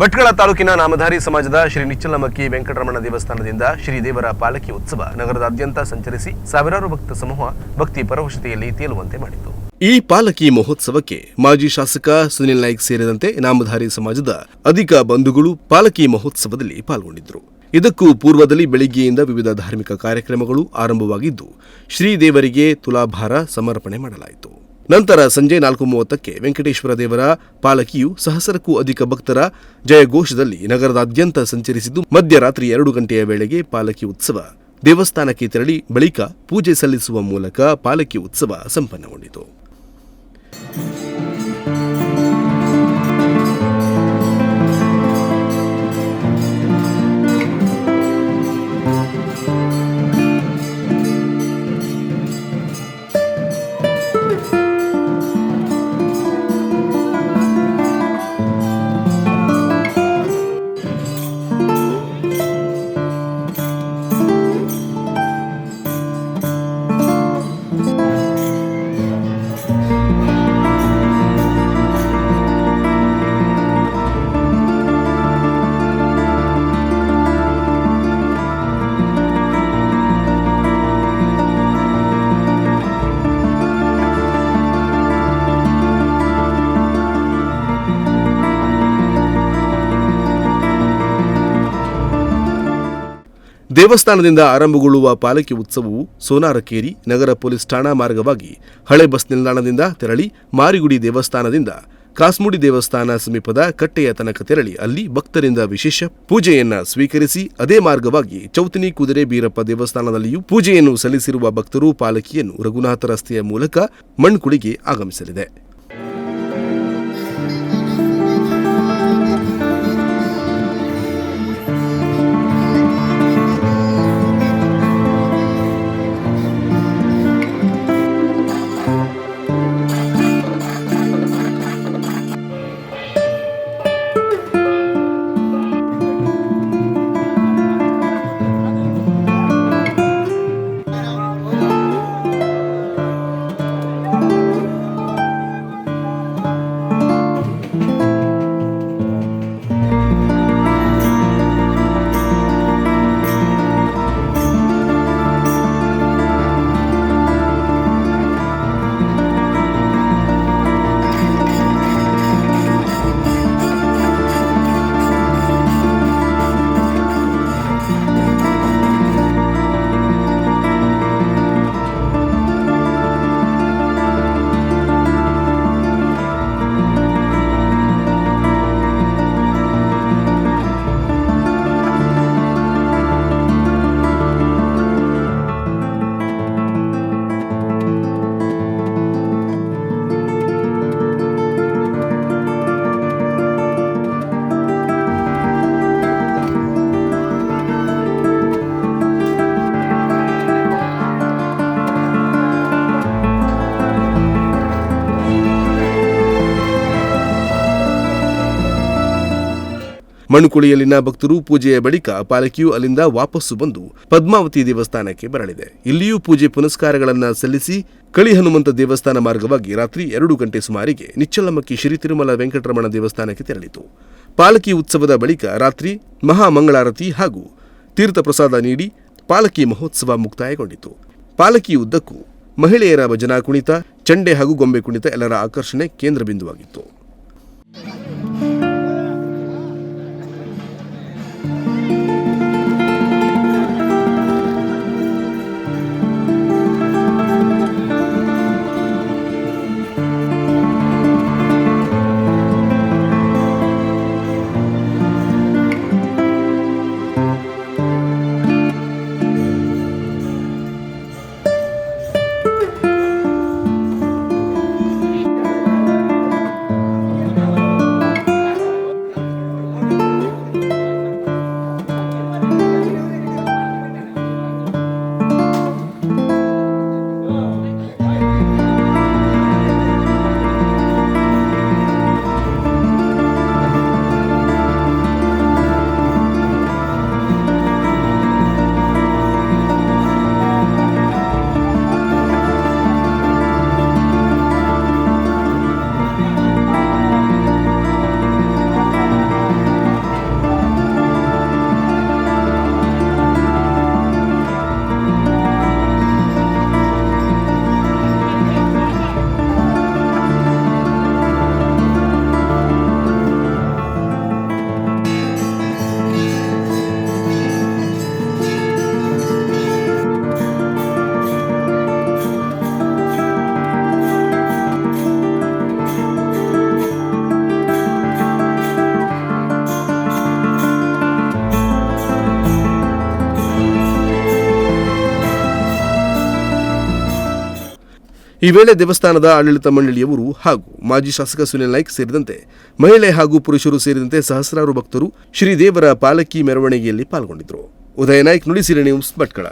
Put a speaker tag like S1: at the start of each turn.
S1: ಭಟ್ಕಳ ತಾಲೂಕಿನ ನಾಮಧಾರಿ ಸಮಾಜದ ಶ್ರೀ ನಿಚ್ಚಲಮಕ್ಕಿ ವೆಂಕಟರಮಣ ದೇವಸ್ಥಾನದಿಂದ ಶ್ರೀದೇವರ ಪಾಲಕಿ ಉತ್ಸವ ನಗರದಾದ್ಯಂತ ಸಂಚರಿಸಿ ಸಾವಿರಾರು ಭಕ್ತ ಸಮೂಹ ಭಕ್ತಿ ಪರವಶತೆಯಲ್ಲಿ ತೇಲುವಂತೆ ಮಾಡಿತು. ಈ ಪಾಲಕಿ ಮಹೋತ್ಸವಕ್ಕೆ ಮಾಜಿ ಶಾಸಕ ಸುನಿಲ್ ನಾಯ್ಕ್ ಸೇರಿದಂತೆ ನಾಮಧಾರಿ ಸಮಾಜದ ಅಧಿಕ ಬಂಧುಗಳು ಪಾಲಕಿ ಮಹೋತ್ಸವದಲ್ಲಿ ಪಾಲ್ಗೊಂಡಿದ್ದರು. ಇದಕ್ಕೂ ಪೂರ್ವದಲ್ಲಿ ಬೆಳಿಗ್ಗೆಯಿಂದ ವಿವಿಧ ಧಾರ್ಮಿಕ ಕಾರ್ಯಕ್ರಮಗಳು ಆರಂಭವಾಗಿದ್ದು ಶ್ರೀದೇವರಿಗೆ ತುಲಾಭಾರ ಸಮರ್ಪಣೆ ಮಾಡಲಾಯಿತು. ನಂತರ ಸಂಜೆ 4:30ಕ್ಕೆ ವೆಂಕಟೇಶ್ವರ ದೇವರ ಪಾಲಕಿಯು ಸಹಸ್ರಕ್ಕೂ ಅಧಿಕ ಭಕ್ತರ ಜಯಘೋಷದಲ್ಲಿ ನಗರದಾದ್ಯಂತ ಸಂಚರಿಸಿದ್ದು ಮಧ್ಯರಾತ್ರಿ 2 ಗಂಟೆಯ ವೇಳೆಗೆ ಪಾಲಕಿ ಉತ್ಸವ ದೇವಸ್ಥಾನಕ್ಕೆ ತೆರಳಿ ಬಳಿಕ ಪೂಜೆ ಸಲ್ಲಿಸುವ ಮೂಲಕ ಪಾಲಕಿ ಉತ್ಸವ ಸಂಪನ್ನಗೊಂಡಿತು. ದೇವಸ್ಥಾನದಿಂದ ಆರಂಭಗೊಳ್ಳುವ ಪಾಲಕಿ ಉತ್ಸವವು ಸೋನಾರಕೇರಿ ನಗರ ಪೊಲೀಸ್ ಠಾಣಾ ಮಾರ್ಗವಾಗಿ ಹಳೆ ಬಸ್ ನಿಲ್ದಾಣದಿಂದ ತೆರಳಿ ಮಾರಿಗುಡಿ ದೇವಸ್ಥಾನದಿಂದ ಕಾಸ್ಮುಡಿ ದೇವಸ್ಥಾನ ಸಮೀಪದ ಕಟ್ಟೆಯ ತನಕ ತೆರಳಿ ಅಲ್ಲಿ ಭಕ್ತರಿಂದ ವಿಶೇಷ ಪೂಜೆಯನ್ನ ಸ್ವೀಕರಿಸಿ ಅದೇ ಮಾರ್ಗವಾಗಿ ಚೌತಿನಿ ಕುದುರೆ ಬೀರಪ್ಪ ದೇವಸ್ಥಾನದಲ್ಲಿಯೂ ಪೂಜೆಯನ್ನು ಸಲ್ಲಿಸಿರುವ ಭಕ್ತರು ಪಾಲಕಿಯನ್ನು ರಘುನಾಥ ರಸ್ತೆಯ ಮೂಲಕ ಮಣ್ಕುಳಿಗೆ ಆಗಮಿಸಲಿದೆ. ಮಣ್ಣುಕುಳಿಯಲ್ಲಿನ ಭಕ್ತರು ಪೂಜೆಯ ಬಳಿಕ ಪಾಲಕಿಯು ಅಲ್ಲಿಂದ ವಾಪಸ್ಸು ಬಂದು ಪದ್ಮಾವತಿ ದೇವಸ್ಥಾನಕ್ಕೆ ಬರಲಿದೆ. ಇಲ್ಲಿಯೂ ಪೂಜೆ ಪುನಸ್ಕಾರಗಳನ್ನು ಸಲ್ಲಿಸಿ ಕಳಿ ಹನುಮಂತ ದೇವಸ್ಥಾನ ಮಾರ್ಗವಾಗಿ ರಾತ್ರಿ 2 ಗಂಟೆ ಸುಮಾರಿಗೆ ನಿಚ್ಚಲಮಕ್ಕಿ ಶ್ರೀ ತಿರುಮಲ ವೆಂಕಟರಮಣ ದೇವಸ್ಥಾನಕ್ಕೆ ತೆರಳಿತು. ಪಾಲಕಿ ಉತ್ಸವದ ಬಳಿಕ ರಾತ್ರಿ ಮಹಾಮಂಗಳಾರತಿ ಹಾಗೂ ತೀರ್ಥ ಪ್ರಸಾದ ನೀಡಿ ಪಾಲಕಿ ಮಹೋತ್ಸವ ಮುಕ್ತಾಯಗೊಂಡಿತು. ಪಾಲಕಿ ಉದ್ದಕ್ಕೂ ಮಹಿಳೆಯರ ಭಜನಾ ಕುಣಿತ, ಚಂಡೆ ಹಾಗೂ ಗೊಂಬೆ ಕುಣಿತ ಎಲ್ಲರ ಆಕರ್ಷಣೆ ಕೇಂದ್ರ ಬಿಂದುವಾಗಿತ್ತು. ಈ ವೇಳೆ ದೇವಸ್ಥಾನದ ಆಡಳಿತ ಮಂಡಳಿಯವರು ಹಾಗೂ ಮಾಜಿ ಶಾಸಕ ಸುನಿಲ್ ನಾಯ್ಕ್ ಸೇರಿದಂತೆ ಮಹಿಳೆ ಹಾಗೂ ಪುರುಷರು ಸೇರಿದಂತೆ ಸಹಸ್ರಾರು ಭಕ್ತರು ಶ್ರೀದೇವರ ಪಾಲಕಿ ಮೆರವಣಿಗೆಯಲ್ಲಿ ಪಾಲ್ಗೊಂಡಿದ್ದರು. ಉದಯ ನಾಯ್ಕ್, ನುಡಿಸಿರಿ ನ್ಯೂಸ್, ಭಟ್ಕಳ.